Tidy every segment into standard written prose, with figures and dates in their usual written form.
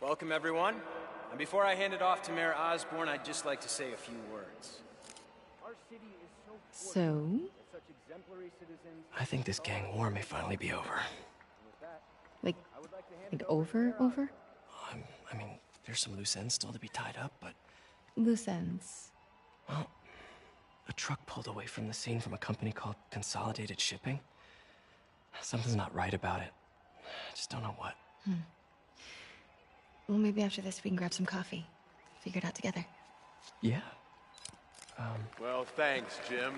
Welcome, everyone. And before I hand it off to Mayor Osborne, I'd just like to say a few words. So? I think this gang war may finally be over. Like over? I mean, there's some loose ends still to be tied up, but... Loose ends. Well, a truck pulled away from the scene from a company called Consolidated Shipping. Something's not right about it. I just don't know what. Well, maybe after this we can grab some coffee. Figure it out together. Yeah. Well, thanks, Jim.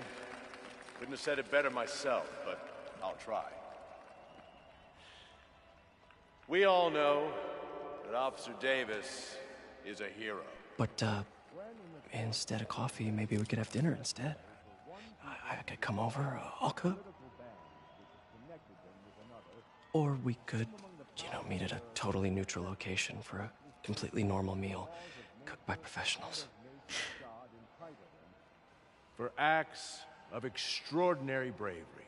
Couldn't have said it better myself, but I'll try. We all know that Officer Davis is a hero. But, instead of coffee, maybe we could have dinner instead. I could come over, I'll cook. Or we could, meet at a totally neutral location for a completely normal meal, cooked by professionals. For acts of extraordinary bravery,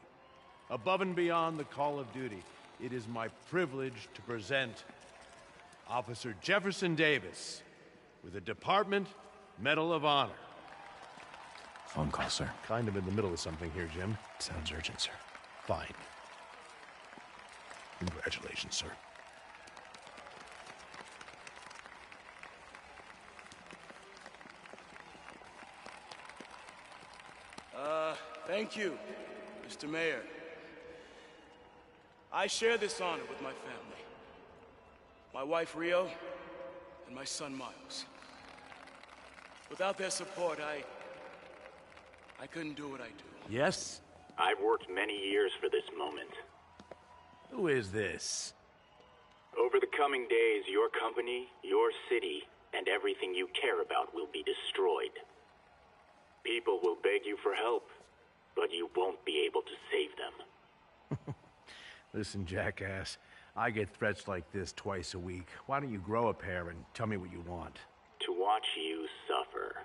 above and beyond the call of duty, it is my privilege to present Officer Jefferson Davis with the Department Medal of Honor. Phone call, sir. Kind of in the middle of something here, Jim. Sounds urgent, sir. Fine. Congratulations, sir. Thank you, Mr. Mayor. I share this honor with my family. My wife, Rio, and my son, Miles. Without their support, I couldn't do what I do. Yes? I've worked many years for this moment. Who is this? Over the coming days, your company, your city, and everything you care about will be destroyed. People will beg you for help, but you won't be able to save them. Listen, jackass, I get threats like this twice a week. Why don't you grow a pair and tell me what you want? To watch you suffer.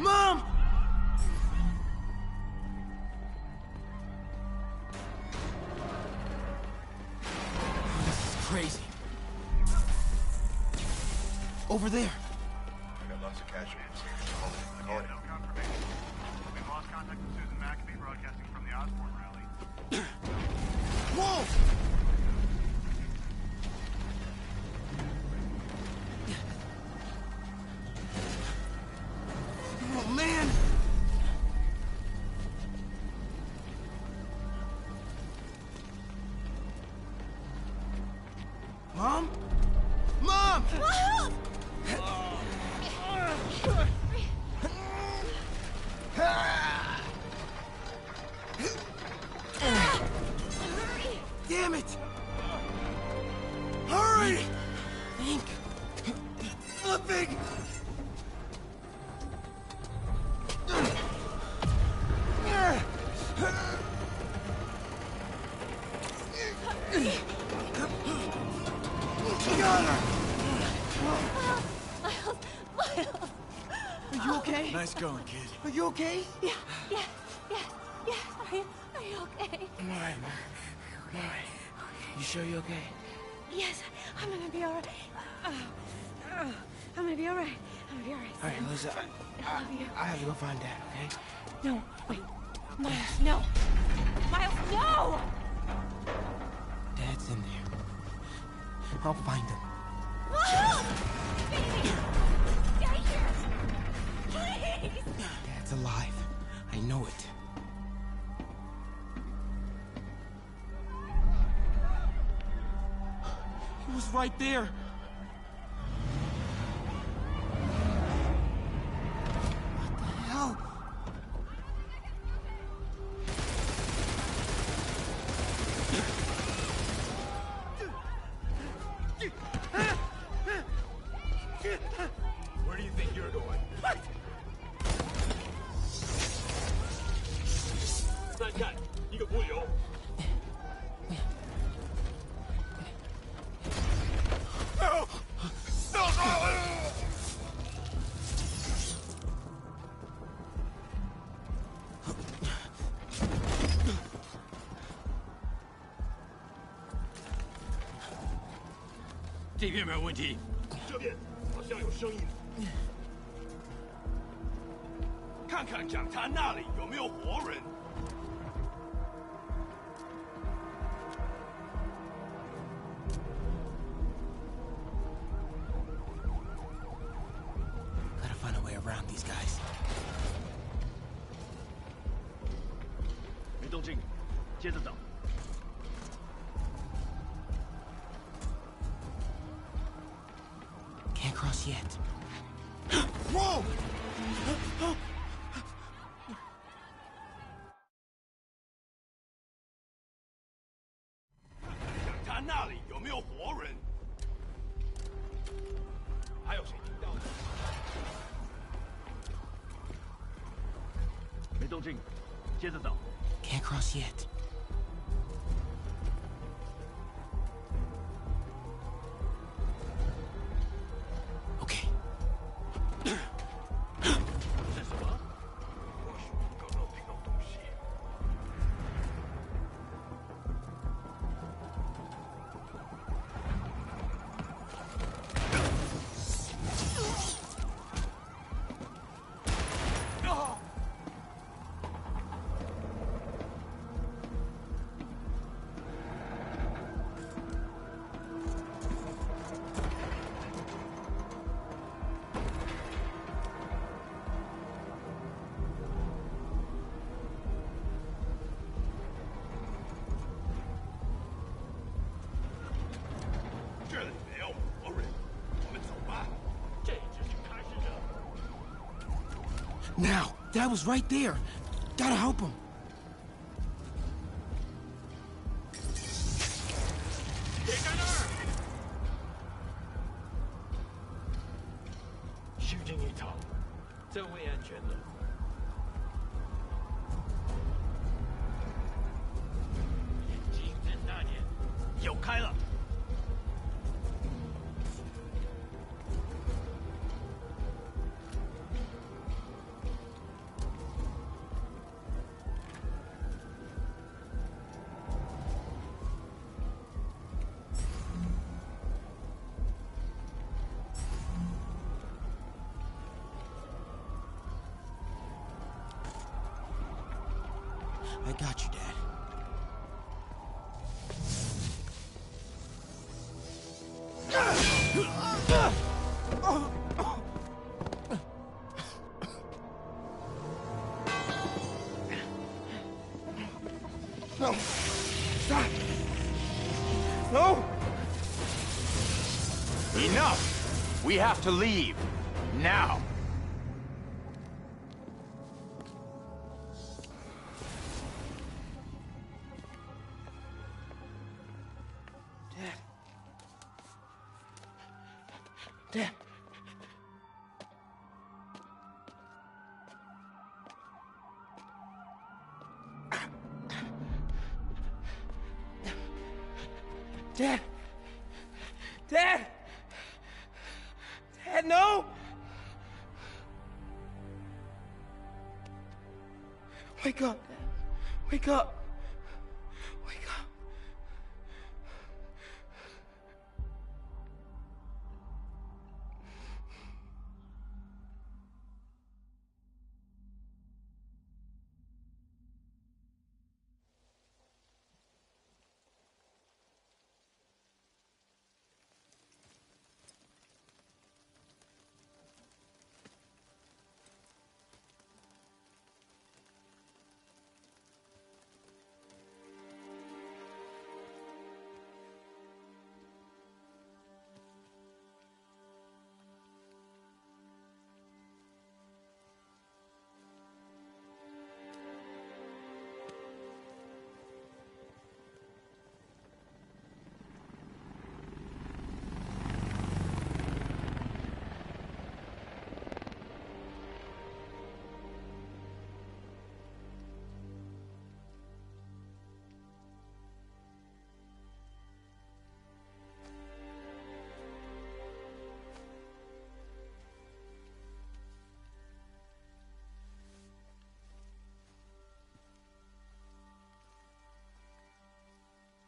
Mom! This is crazy. Over there. I got lots of casualties. Hold it. No confirmation. We've lost contact with Susan McAfee broadcasting from the Osborne rally. Whoa! Oh, man! Are you okay? Nice going, kid. Are you okay? Yeah. Are you okay? I'm alright, Mom. I'm alright. You sure you're okay? Yes, I'm gonna be alright. I'm gonna be alright. I'm gonna be alright. Alright, Lisa. I love you. I have to go find Dad, okay? No, wait. Miles, no! Miles, no! Dad's in there. I'll find him. Baby! Stay here! Please! Dad's alive. I know it. He was right there. What the hell? Where do you think you're going? What? 再看一个浮游。这边没有问题，这边好像有声音。看看讲坛那里有没有活人。 Gotta find a way around these guys. 没动静，接着找。 Can't cross yet. Whoa! 讲坛那里有没有活人？还有谁听到？没动静，接着找。 Can't cross yet. Okay. 是什么？或许刚刚听到东西。这里没有活人，我们走吧。这只是开始的。 Now, Dad was right there. Gotta help him. 别在那儿！虚惊一场，真为安全了。眼睛在那里，有开了。 I got you, Dad. No. Stop. No. Enough! We have to leave. Now. Dad. Dad! Dad! Dad, no! Wake up. Wake up. Wake up.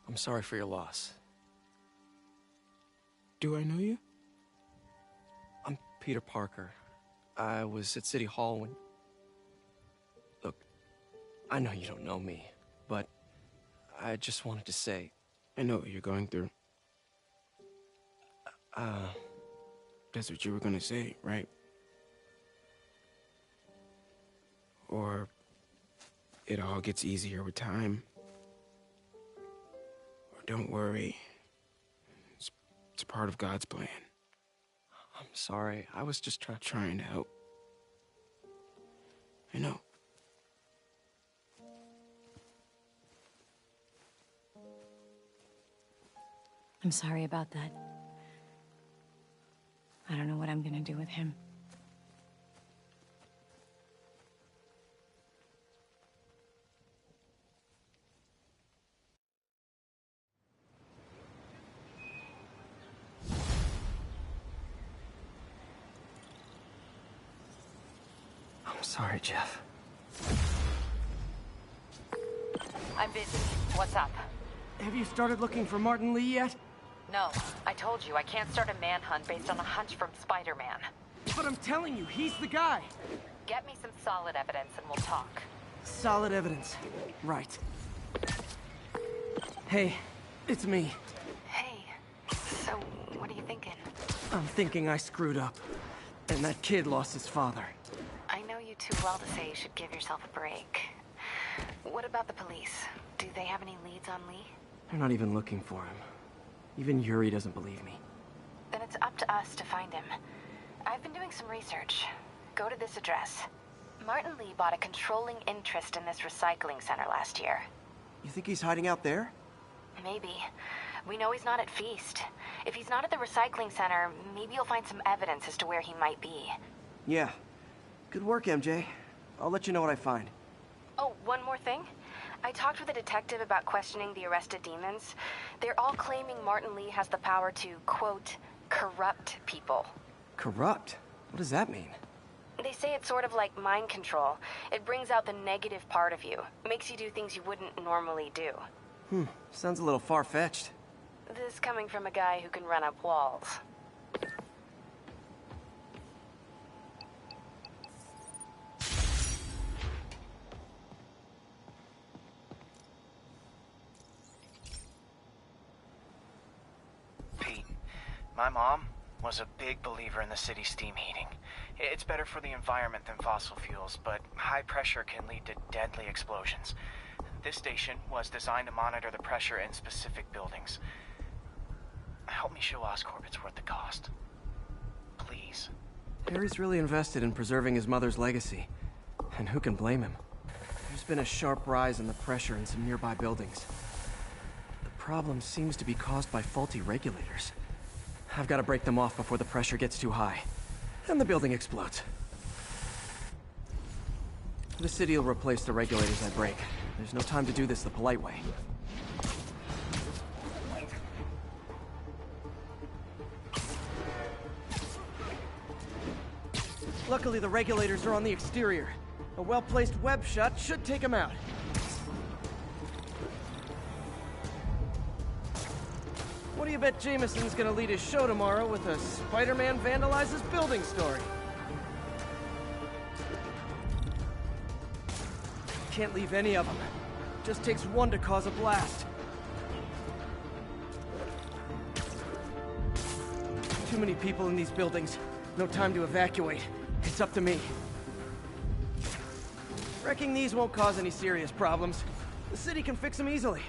I'm sorry for your loss. Do I know you? I'm Peter Parker. I was at City Hall when... Look, I know you don't know me, but I just wanted to say... I know what you're going through. That's what you were gonna say, right? Or it all gets easier with time. Or don't worry. It's part of God's plan. I'm sorry. I was just trying to help. I know. I'm sorry about that. I don't know what I'm gonna do with him. I'm sorry, Jeff. I'm busy. What's up? Have you started looking for Martin Lee yet? No. I told you, I can't start a manhunt based on a hunch from Spider-Man. But I'm telling you, he's the guy. Get me some solid evidence and we'll talk. Solid evidence. Right. Hey, it's me. Hey, so what are you thinking? I'm thinking I screwed up. And that kid lost his father. I know you too well to say you should give yourself a break. What about the police? Do they have any leads on Lee? They're not even looking for him. Even Yuri doesn't believe me. Then it's up to us to find him. I've been doing some research. Go to this address. Martin Lee bought a controlling interest in this recycling center last year. You think he's hiding out there? Maybe. We know he's not at Feast. If he's not at the recycling center, maybe you'll find some evidence as to where he might be. Yeah. Good work, MJ. I'll let you know what I find. Oh, one more thing. I talked with a detective about questioning the arrested demons. They're all claiming Martin Lee has the power to, quote, corrupt people. Corrupt? What does that mean? They say it's sort of like mind control. It brings out the negative part of you. Makes you do things you wouldn't normally do. Sounds a little far-fetched. This coming from a guy who can run up walls. Pete, my mom was a big believer in the city's steam heating. It's better for the environment than fossil fuels, but high pressure can lead to deadly explosions. This station was designed to monitor the pressure in specific buildings. Help me show Oscorp it's worth the cost. Please. Harry's really invested in preserving his mother's legacy. And who can blame him? There's been a sharp rise in the pressure in some nearby buildings. The problem seems to be caused by faulty regulators. I've got to break them off before the pressure gets too high. And the building explodes. The city will replace the regulators I break. There's no time to do this the polite way. Luckily, the regulators are on the exterior. A well-placed web shot should take him out. What do you bet Jameson's gonna lead his show tomorrow with a Spider-Man vandalizes building story? Can't leave any of them. Just takes one to cause a blast. Too many people in these buildings. No time to evacuate. It's up to me. Wrecking these won't cause any serious problems. The city can fix them easily.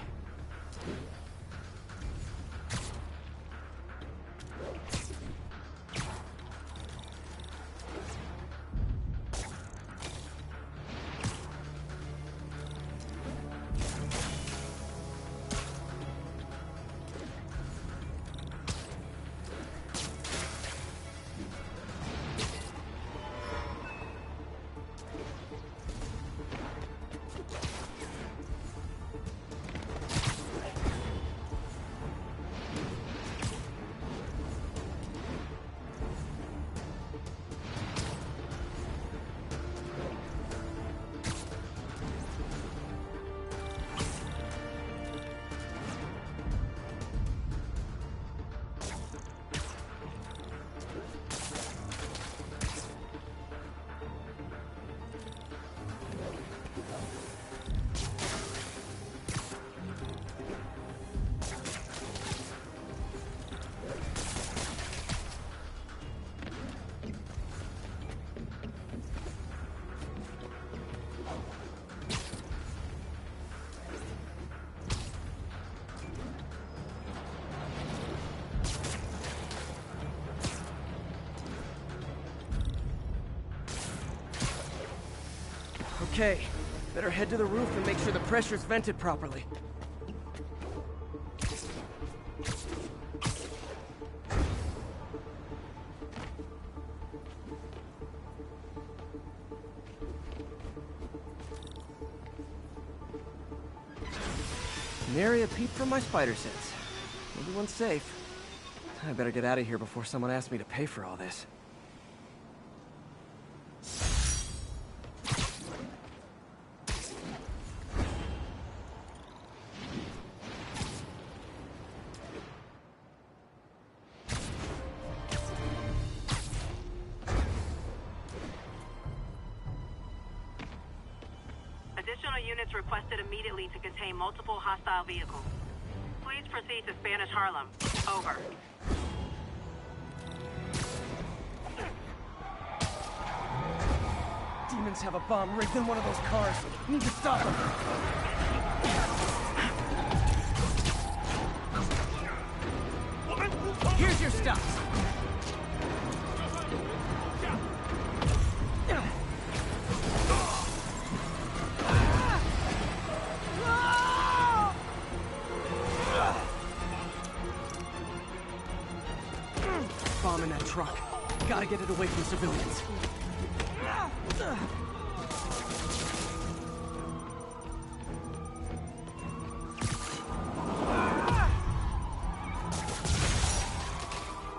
Okay, better head to the roof and make sure the pressure's vented properly. Nary a peep from my spider sense. Everyone's safe. I better get out of here before someone asks me to pay for all this. Additional units requested immediately to contain multiple hostile vehicles. Please proceed to Spanish Harlem. Over. Demons have a bomb rigged in one of those cars. Need to stop them. Here's your stuff. Bomb in that truck. Gotta get it away from civilians.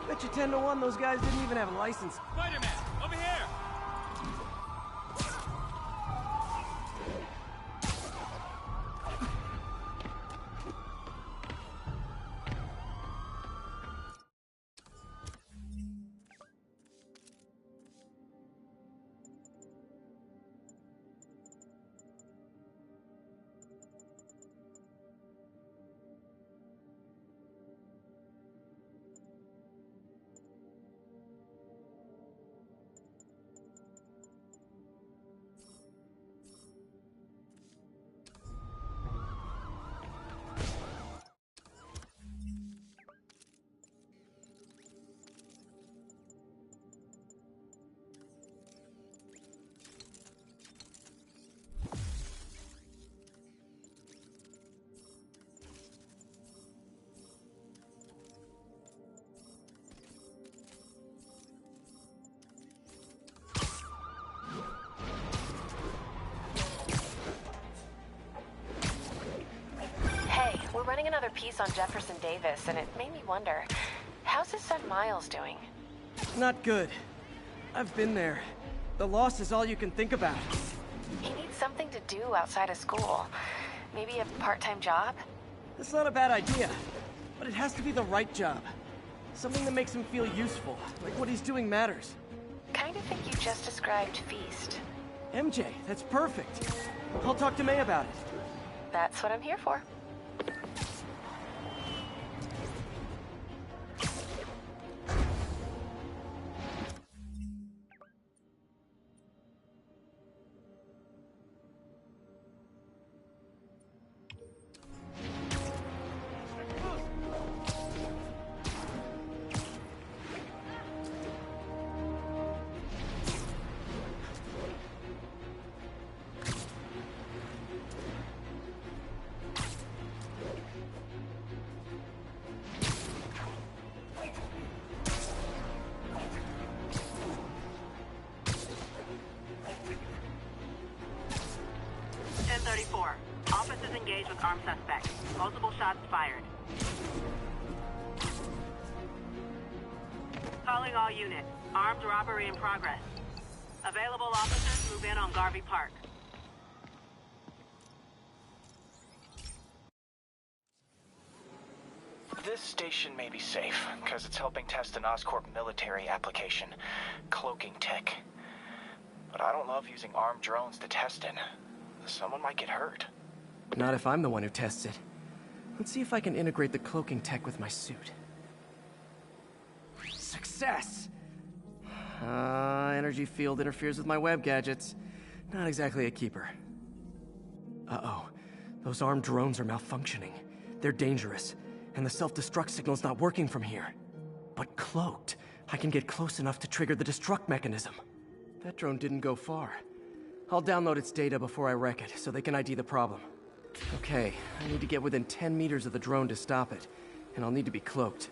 Bet you 10 to 1 those guys didn't even have a license. Spider-Man, over here! We're running another piece on Jefferson Davis, and it made me wonder, how's his son Miles doing? Not good. I've been there. The loss is all you can think about. He needs something to do outside of school. Maybe a part-time job? That's not a bad idea, but it has to be the right job. Something that makes him feel useful, like what he's doing matters. Kind of think you just described Feast. MJ, that's perfect. I'll talk to May about it. That's what I'm here for. Officers engaged with armed suspects. Multiple shots fired. Calling all units. Armed robbery in progress. Available officers move in on Garvey Park. This station may be safe, because it's helping test an Oscorp military application, cloaking tech. But I don't love using armed drones to test in. Someone might get hurt. Not if I'm the one who tests it. Let's see if I can integrate the cloaking tech with my suit. Success! Energy field interferes with my web gadgets. Not exactly a keeper. Uh-oh. Those armed drones are malfunctioning. They're dangerous, and the self-destruct signal's not working from here. But cloaked, I can get close enough to trigger the destruct mechanism. That drone didn't go far. I'll download its data before I wreck it, so they can ID the problem. Okay, I need to get within 10 meters of the drone to stop it, and I'll need to be cloaked.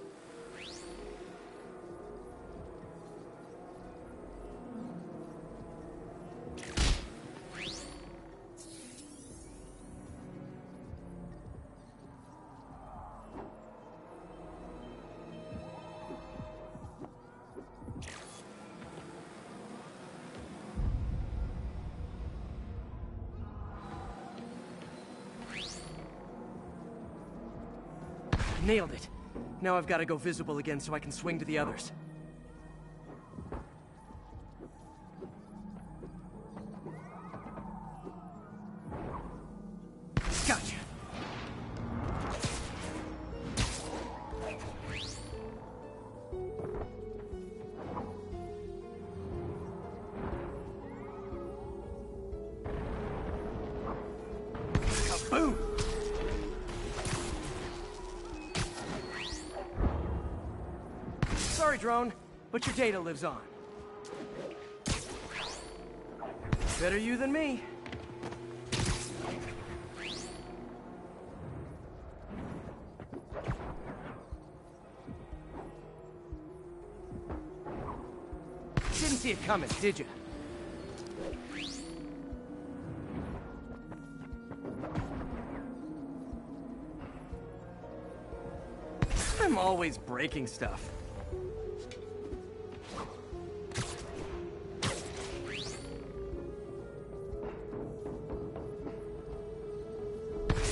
Nailed it. Now I've got to go visible again so I can swing to the others. Gotcha. Kaboom! Sorry, drone, but your data lives on. Better you than me. Didn't see it coming, did you? I'm always breaking stuff.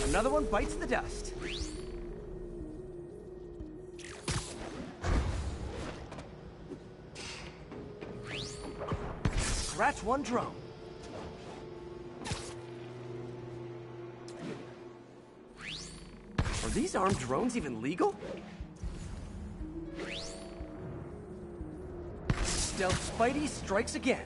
Another one bites the dust. Scratch one drone. Are these armed drones even legal? Stealth Spidey strikes again.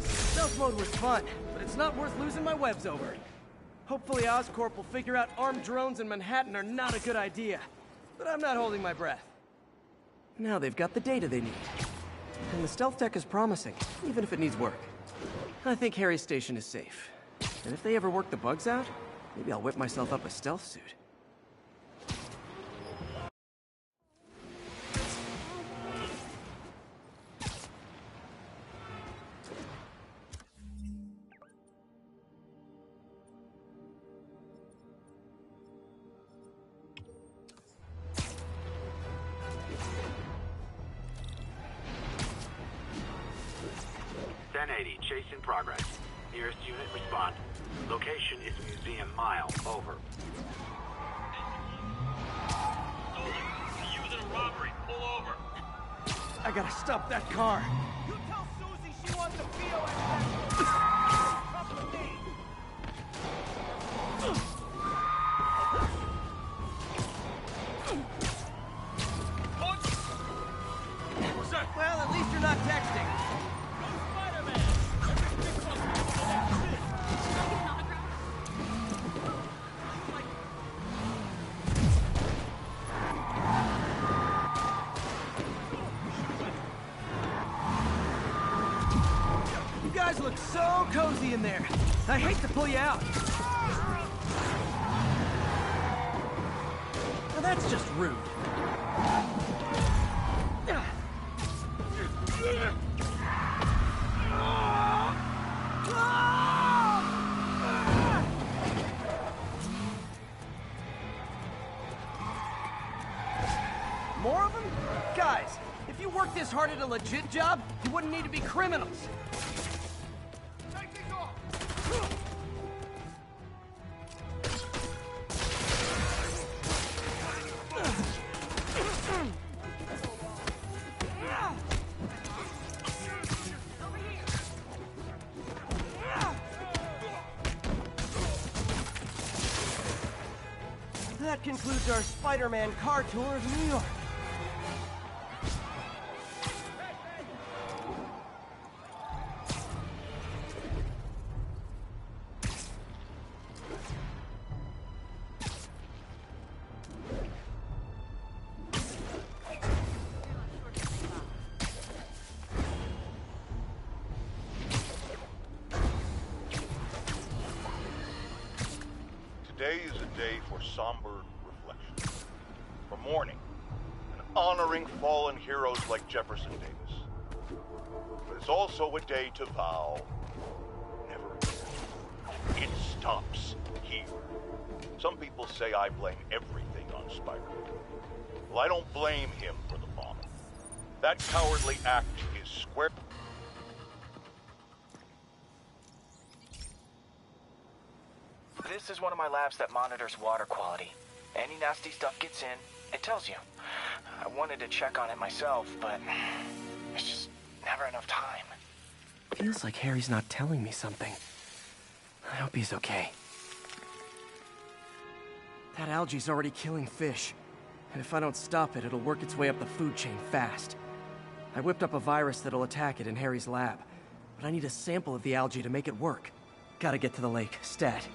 Stealth mode was fun, but it's not worth losing my webs over. Hopefully Oscorp will figure out armed drones in Manhattan are not a good idea. But I'm not holding my breath. Now they've got the data they need. And the stealth tech is promising, even if it needs work. I think Harry's station is safe. And if they ever work the bugs out, maybe I'll whip myself up a stealth suit. 1080, chase in progress. Nearest unit, respond. Location is Museum Mile, over. Using a robbery, pull over. I gotta stop that car. You tell Susie she wants a POS that. Come with me. What's that? Well, at least you're not texting. You guys look so cozy in there. I hate to pull you out. Now that's just rude. More of them? Guys, if you worked this hard at a legit job, you wouldn't need to be criminals. That concludes our Spider-Man car tour of New York. Today is a day for somber reflection, for mourning, and honoring fallen heroes like Jefferson Davis. But it's also a day to vow, never again. It stops here. Some people say I blame everything on Spider-Man. Well, I don't blame him for the bomb. That cowardly act is square... This is one of my labs that monitors water quality. Any nasty stuff gets in, it tells you. I wanted to check on it myself, but there's just never enough time. Feels like Harry's not telling me something. I hope he's okay. That algae's already killing fish. And if I don't stop it, it'll work its way up the food chain fast. I whipped up a virus that'll attack it in Harry's lab. But I need a sample of the algae to make it work. Gotta get to the lake, stat.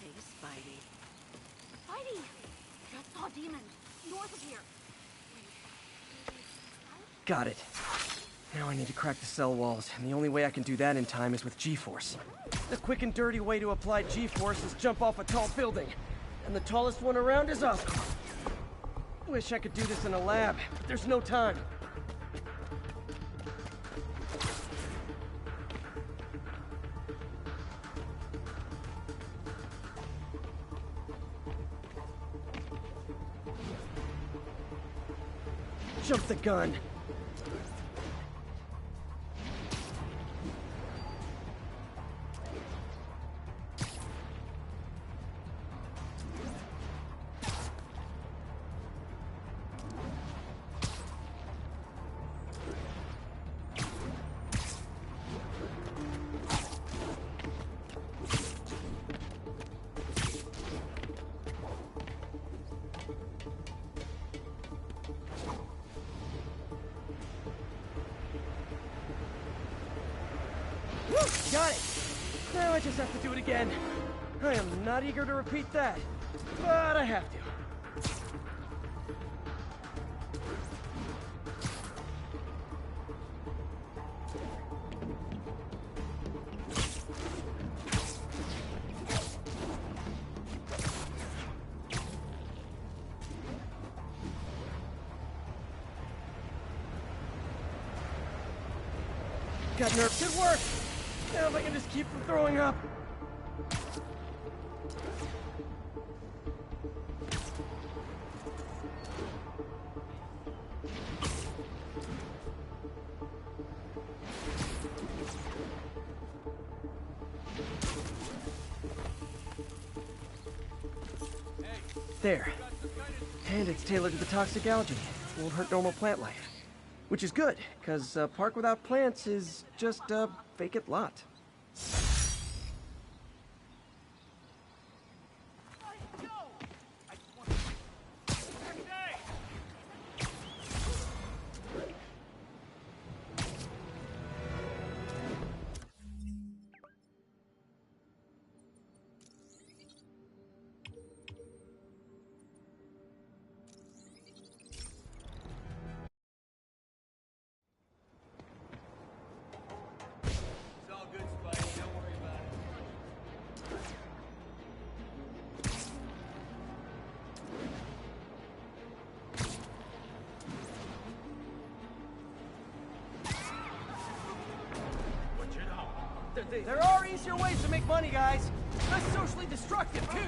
Hey, Spidey. Spidey! Just saw demons. North of here. Got it. Now I need to crack the cell walls, and the only way I can do that in time is with G-Force. The quick and dirty way to apply G-Force is jump off a tall building. And the tallest one around is Oscorp. Wish I could do this in a lab, but there's no time. Jump the gun. Got it! Now I just have to do it again. I am not eager to repeat that, but I have to. Got nerfed at work! Now if I can just keep from throwing up. There. And it's tailored to the toxic algae. Won't hurt normal plant life. Which is good, because a park without plants is just a vacant lot. There are easier ways to make money, guys. Less socially destructive, too.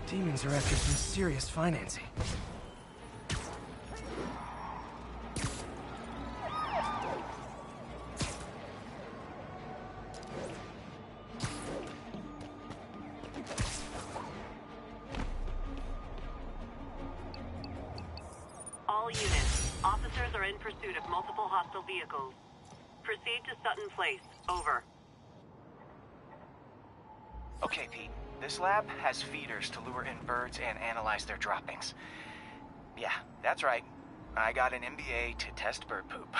Demons are after some serious financing. All units, officers are in pursuit of multiple hostile vehicles. Proceed to Sutton Place. Over. Okay, Pete. This lab has feeders to lure in birds and analyze their droppings. Yeah, that's right. I got an MBA to test bird poop.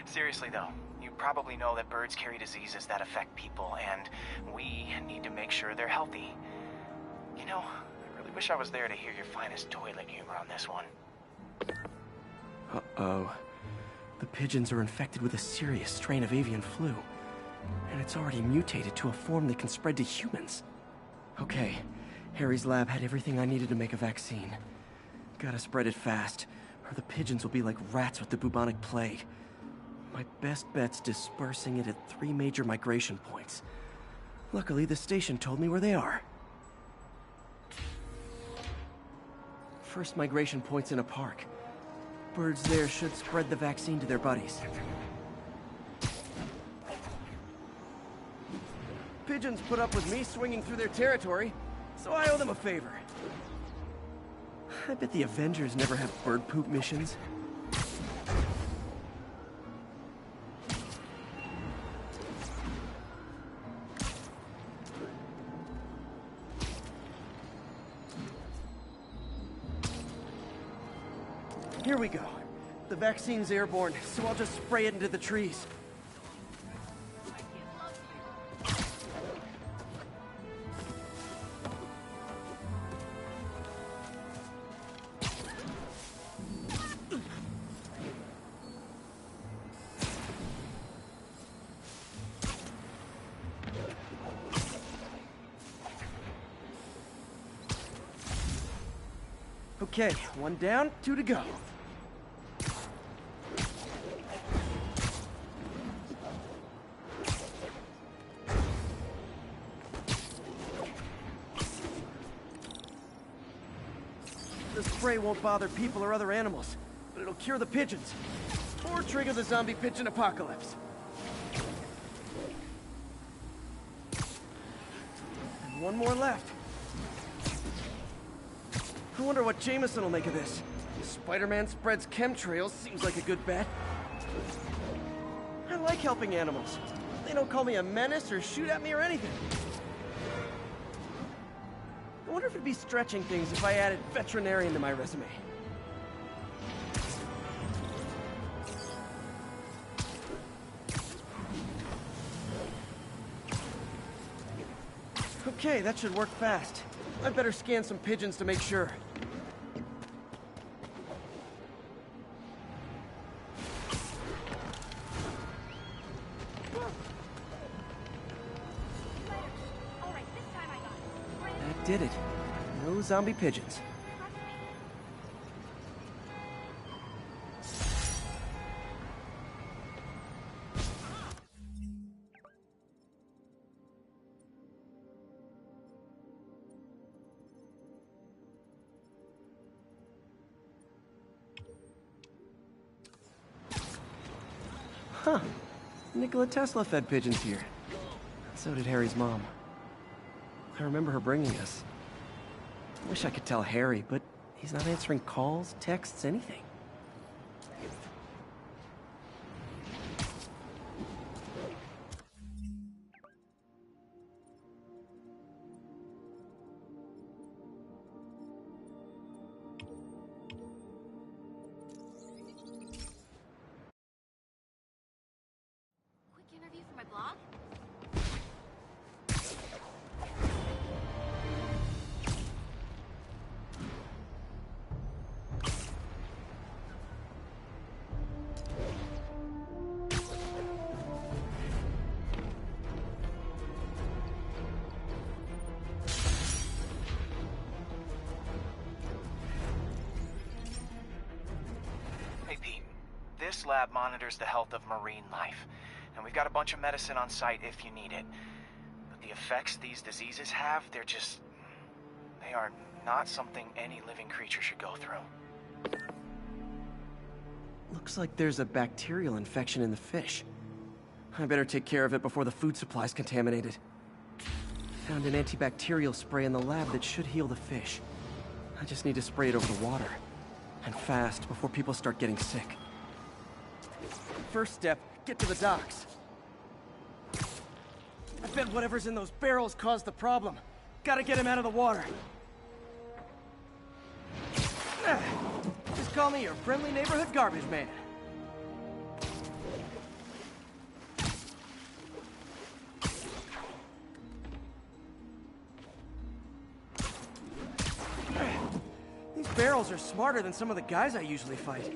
Seriously though, you probably know that birds carry diseases that affect people, and we need to make sure they're healthy. You know, I really wish I was there to hear your finest toilet humor on this one. Uh-oh. The pigeons are infected with a serious strain of avian flu. And it's already mutated to a form that can spread to humans. Okay, Harry's lab had everything I needed to make a vaccine. Gotta spread it fast, or the pigeons will be like rats with the bubonic plague. My best bet's dispersing it at 3 major migration points. Luckily, the station told me where they are. First migration point's in a park. Birds there should spread the vaccine to their buddies. Pigeons put up with me swinging through their territory, so I owe them a favor. I bet the Avengers never have bird poop missions. Here we go. The vaccine's airborne, so I'll just spray it into the trees. Okay, 1 down, 2 to go. The spray won't bother people or other animals, but it'll cure the pigeons. Or trigger the zombie pigeon apocalypse. And one more left. I wonder what Jameson will make of this. Spider-Man spreads chemtrails, seems like a good bet. I like helping animals. They don't call me a menace or shoot at me or anything. I wonder if it'd be stretching things if I added veterinarian to my resume. Okay, that should work fast. I better scan some pigeons to make sure. That did it. No zombie pigeons. Huh. Nikola Tesla fed pigeons here. So did Harry's mom. I remember her bringing us. I wish I could tell Harry, but he's not answering calls, texts, anything. Interview for my blog? Hey, Pete. This lab monitors the health of marine life. And we've got a bunch of medicine on site if you need it. But the effects these diseases have, they are not something any living creature should go through. Looks like there's a bacterial infection in the fish. I better take care of it before the food supply's contaminated. Found an antibacterial spray in the lab that should heal the fish. I just need to spray it over the water. And fast, before people start getting sick. First step, get to the docks. I bet whatever's in those barrels caused the problem. Gotta get him out of the water. Just call me your friendly neighborhood garbage man. These barrels are smarter than some of the guys I usually fight.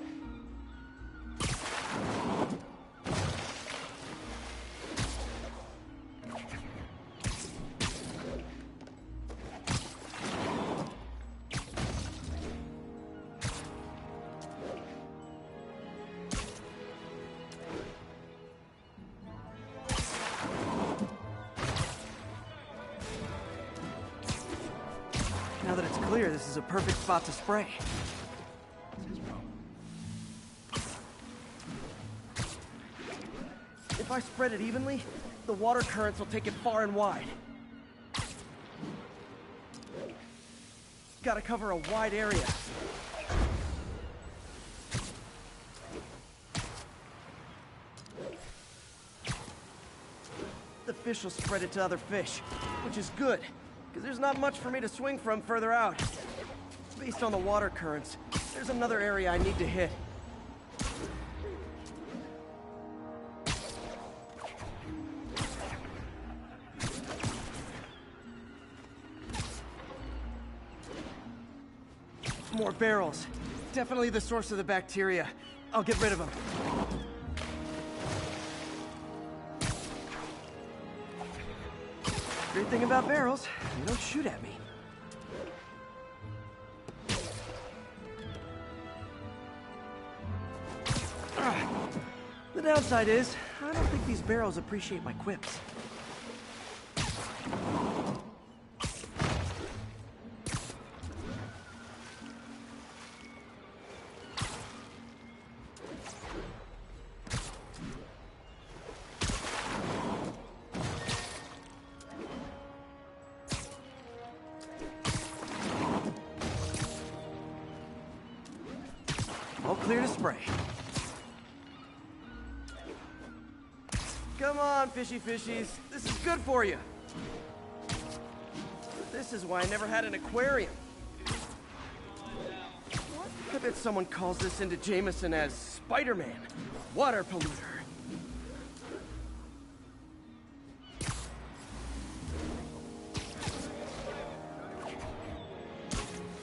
Now that it's clear, this is a perfect spot to spray. If I spread it evenly, the water currents will take it far and wide. Gotta cover a wide area. The fish will spread it to other fish, which is good. Because there's not much for me to swing from further out. Based on the water currents, there's another area I need to hit. More barrels. Definitely the source of the bacteria. I'll get rid of them. Great thing about barrels, they don't shoot at me. The downside is, I don't think these barrels appreciate my quips. All clear to spray. Come on, fishies. This is good for you. This is why I never had an aquarium. I bet someone calls this into Jameson as Spider-Man, water polluter.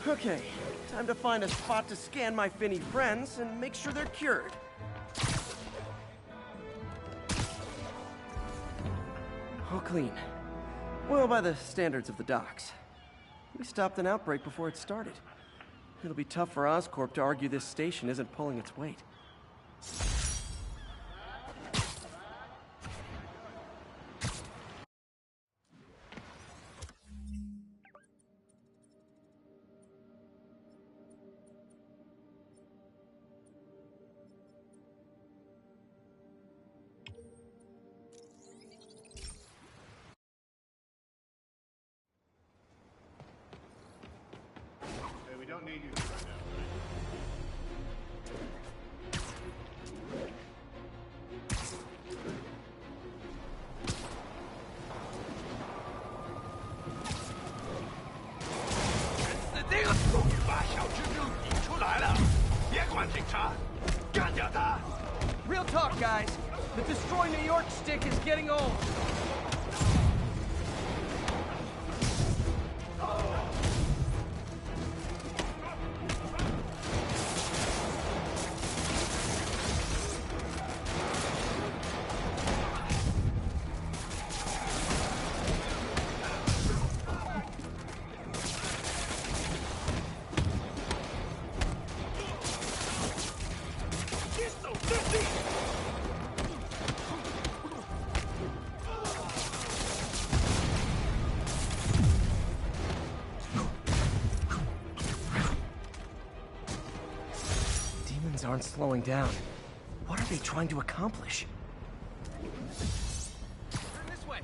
Okay, time to find a spot to scan my finny friends and make sure they're cured. All clean. Well, by the standards of the docks. We stopped an outbreak before it started. It'll be tough for Oscorp to argue this station isn't pulling its weight. We don't need you right now. Real talk, guys. The Destroy New York stick is getting old. Demons aren't slowing down. What are they trying to accomplish? Turn this way.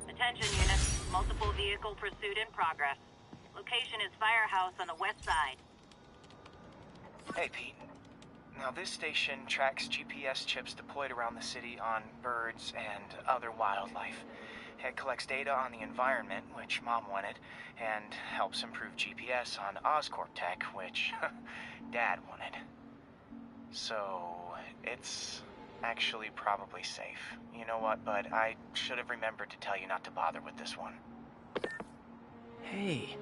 Attention units. Multiple vehicle pursuit in progress. Location is Firehouse on the west side. Hey, Pete. Now, this station tracks GPS chips deployed around the city on birds and other wildlife. It collects data on the environment, which Mom wanted, and helps improve GPS on Oscorp tech, which Dad wanted. So, it's actually probably safe. You know what, bud? I should have remembered to tell you not to bother with this one. Hey,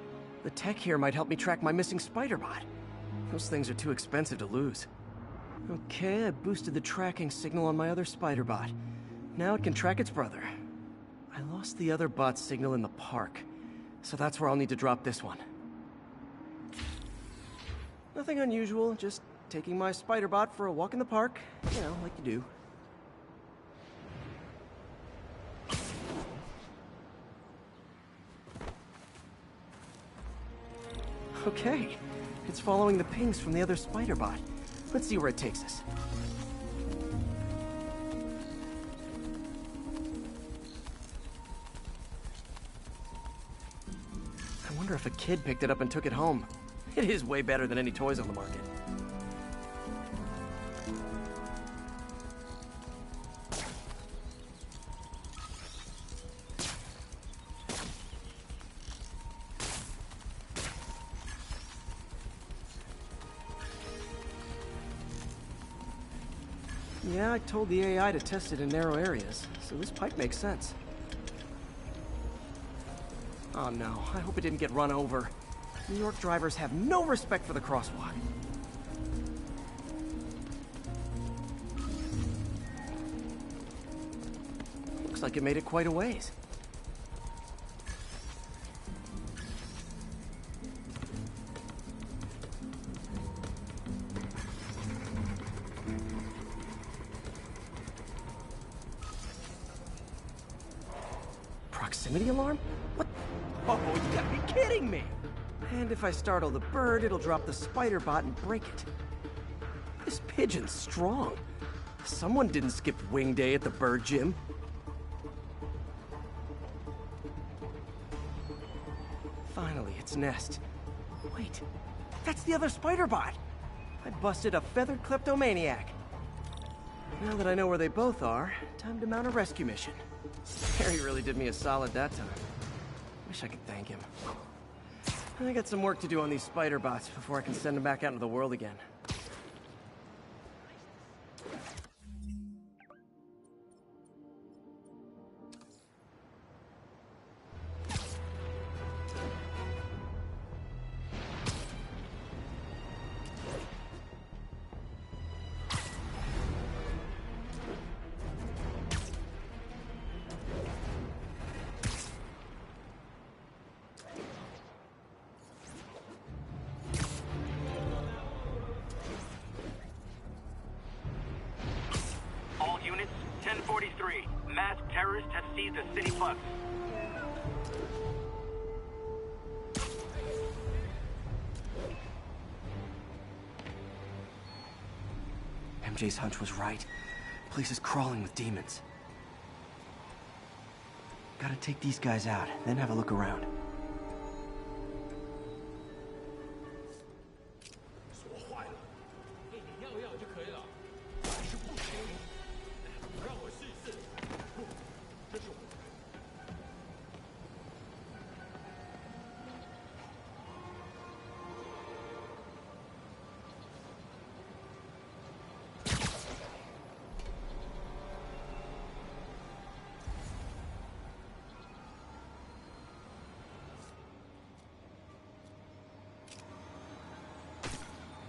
the tech here might help me track my missing Spider-Bot. Those things are too expensive to lose. Okay, I boosted the tracking signal on my other Spider-Bot. Now it can track its brother. I lost the other bot's signal in the park, so that's where I'll need to drop this one. Nothing unusual, just taking my Spider-Bot for a walk in the park, you know, like you do. Okay, it's following the pings from the other Spider-Bot. Let's see where it takes us. I wonder if a kid picked it up and took it home. It is way better than any toys on the market. Yeah, I told the AI to test it in narrow areas, so this pipe makes sense. Oh no, I hope it didn't get run over. New York drivers have no respect for the crosswalk. Looks like it made it quite a ways. Proximity alarm? What? Oh, you gotta be kidding me! And if I startle the bird, it'll drop the Spider-Bot and break it. This pigeon's strong. Someone didn't skip wing day at the bird gym. Finally, its nest. Wait, that's the other spider bot. I busted a feathered kleptomaniac. Now that I know where they both are, time to mount a rescue mission. Harry really did me a solid that time. Wish I could thank him. I got some work to do on these spider bots before I can send them back out into the world again. All units, 1043. Masked terrorist has seized a city bus. MJ's hunch was right. Place is crawling with demons. Gotta take these guys out, then have a look around. 锁坏了，给你药药就可以了。是不行，让我试一试。不，这是我。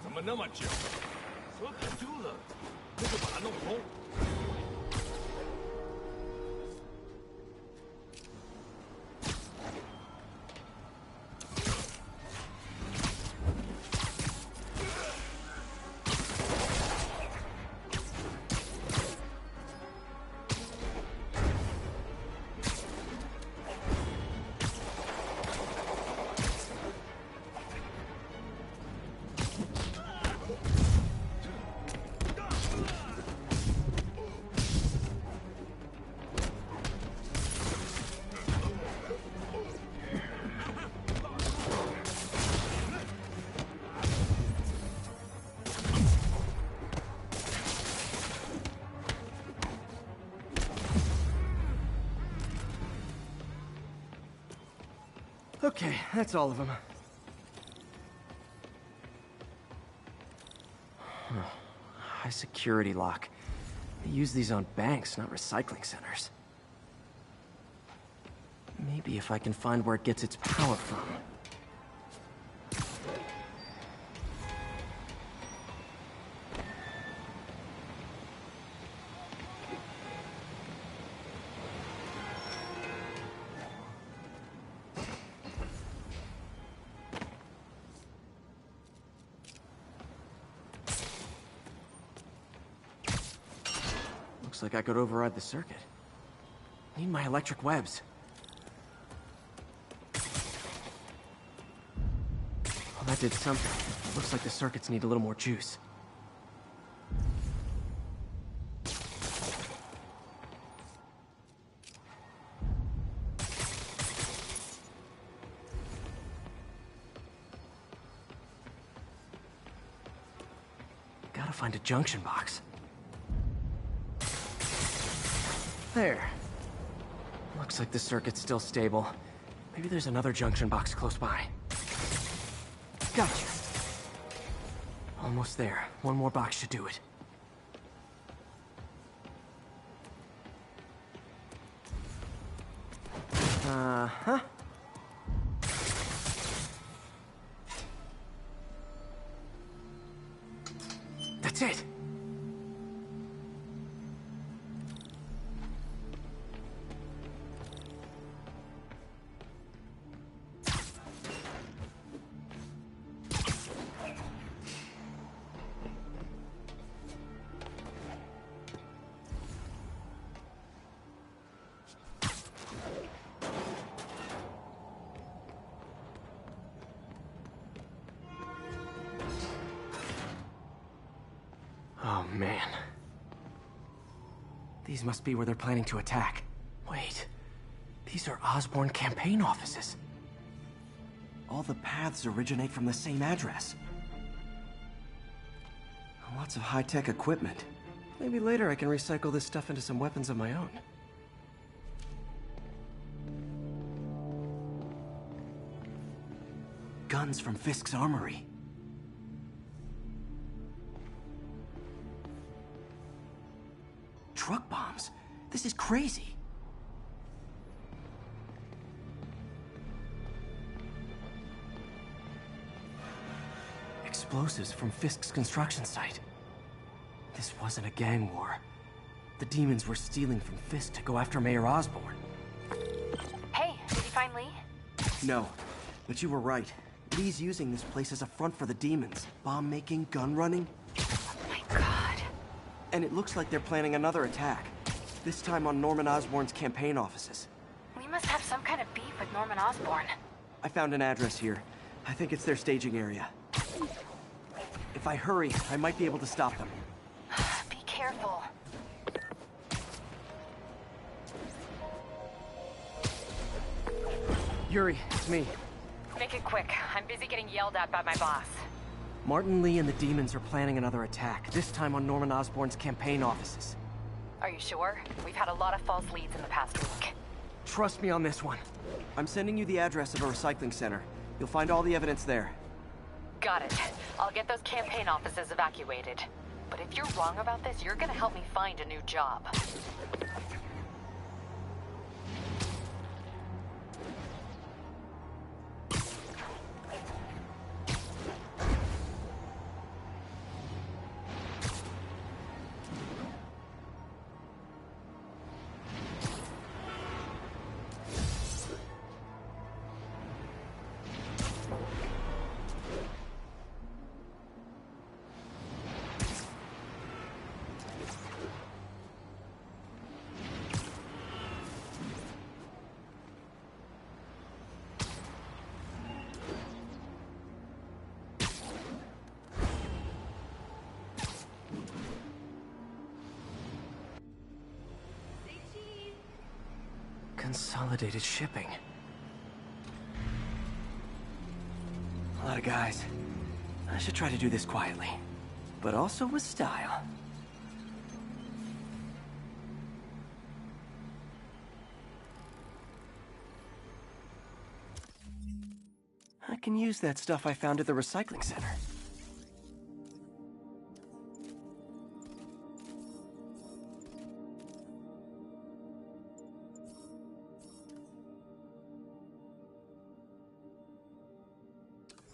怎么那么久？锁卡住了，那就把它弄通。Okay, that's all of them. High security lock. They use these on banks, not recycling centers. Maybe if I can find where it gets its power from. Looks like I could override the circuit. Need my electric webs. Well, that did something. Looks like the circuits need a little more juice. Gotta find a junction box. There. Looks like the circuit's still stable. Maybe there's another junction box close by. Gotcha. Almost there. One more box should do it. Uh-huh. That's it. Oh, man. These must be where they're planning to attack. Wait, these are Osborn campaign offices. All the paths originate from the same address. Lots of high-tech equipment. Maybe later I can recycle this stuff into some weapons of my own. Guns from Fisk's armory. Truck bombs? This is crazy. Explosives from Fisk's construction site. This wasn't a gang war. The demons were stealing from Fisk to go after Mayor Osborn. Hey, did you find Lee? No, but you were right. Lee's using this place as a front for the demons. Bomb-making, gun-running. Oh my god. And it looks like they're planning another attack. This time on Norman Osborn's campaign offices. We must have some kind of beef with Norman Osborn. I found an address here. I think it's their staging area. If I hurry, I might be able to stop them. Be careful. Yuri, it's me. Make it quick. I'm busy getting yelled at by my boss. Martin Lee and the demons are planning another attack, this time on Norman Osborn's campaign offices. Are you sure? We've had a lot of false leads in the past week. Trust me on this one. I'm sending you the address of a recycling center. You'll find all the evidence there. Got it. I'll get those campaign offices evacuated. But if you're wrong about this, you're gonna help me find a new job. Consolidated shipping. A lot of guys. I should try to do this quietly, but also with style. I can use that stuff I found at the recycling center.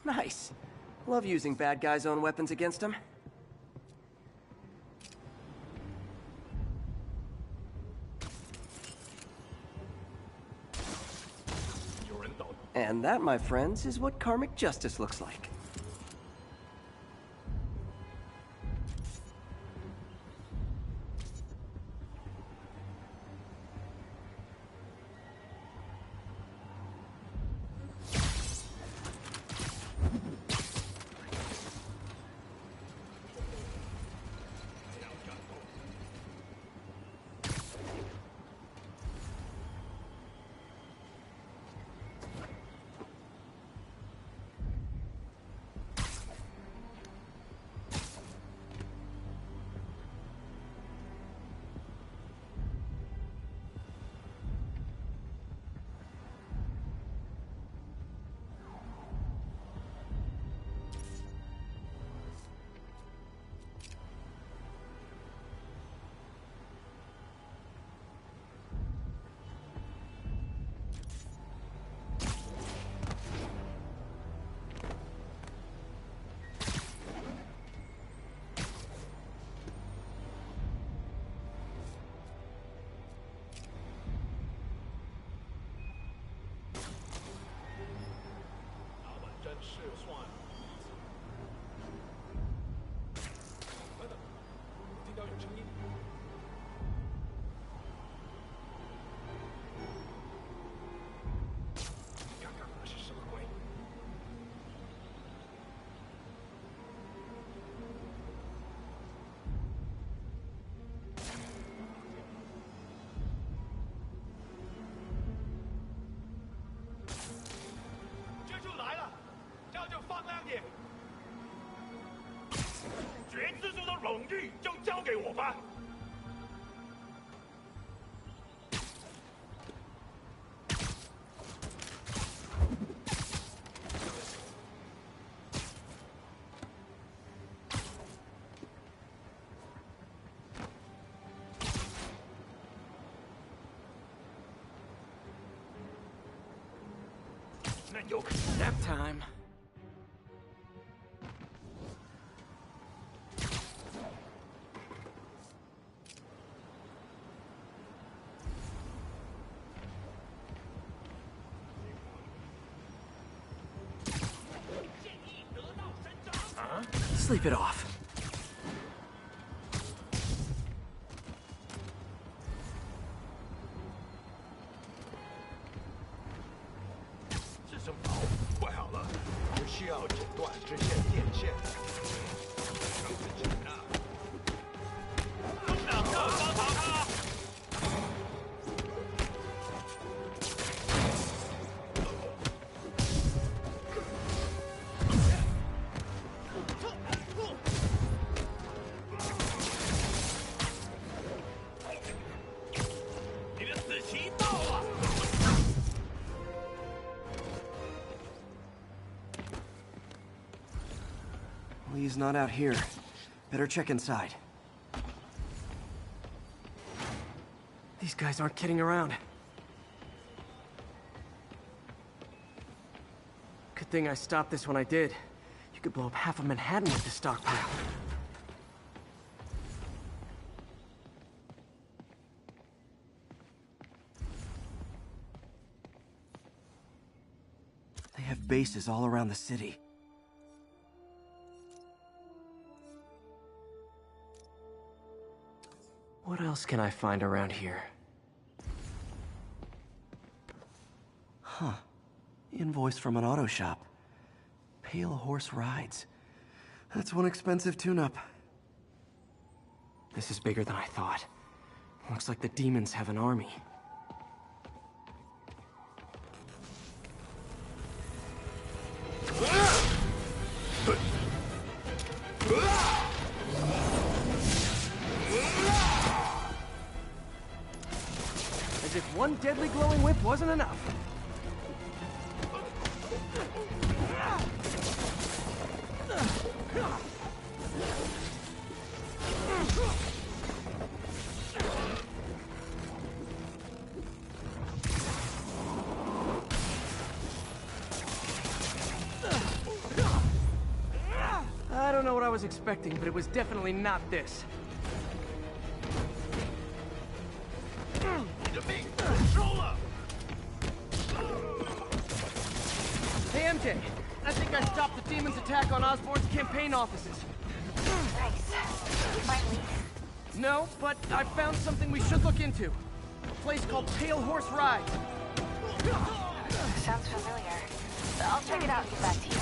Nice. Love using bad guys' own weapons against them. And that, my friends, is what karmic justice looks like. Nap time. Sleep it off. Lee's not out here. Better check inside. These guys aren't kidding around. Good thing I stopped this when I did. You could blow up half of Manhattan with this stockpile. They have bases all around the city. What else can I find around here? Huh. Invoice from an auto shop. Pale Horse Rides. That's one expensive tune-up. This is bigger than I thought. Looks like the demons have an army. As if one deadly glowing whip wasn't enough. I don't know what I was expecting, but it was definitely not this. Hey, MJ. I think I stopped the demon's attack on Osborn's campaign offices. Nice. Finally. No, but I found something we should look into. A place called Pale Horse Rides. Sounds familiar. I'll check it out and get back to you.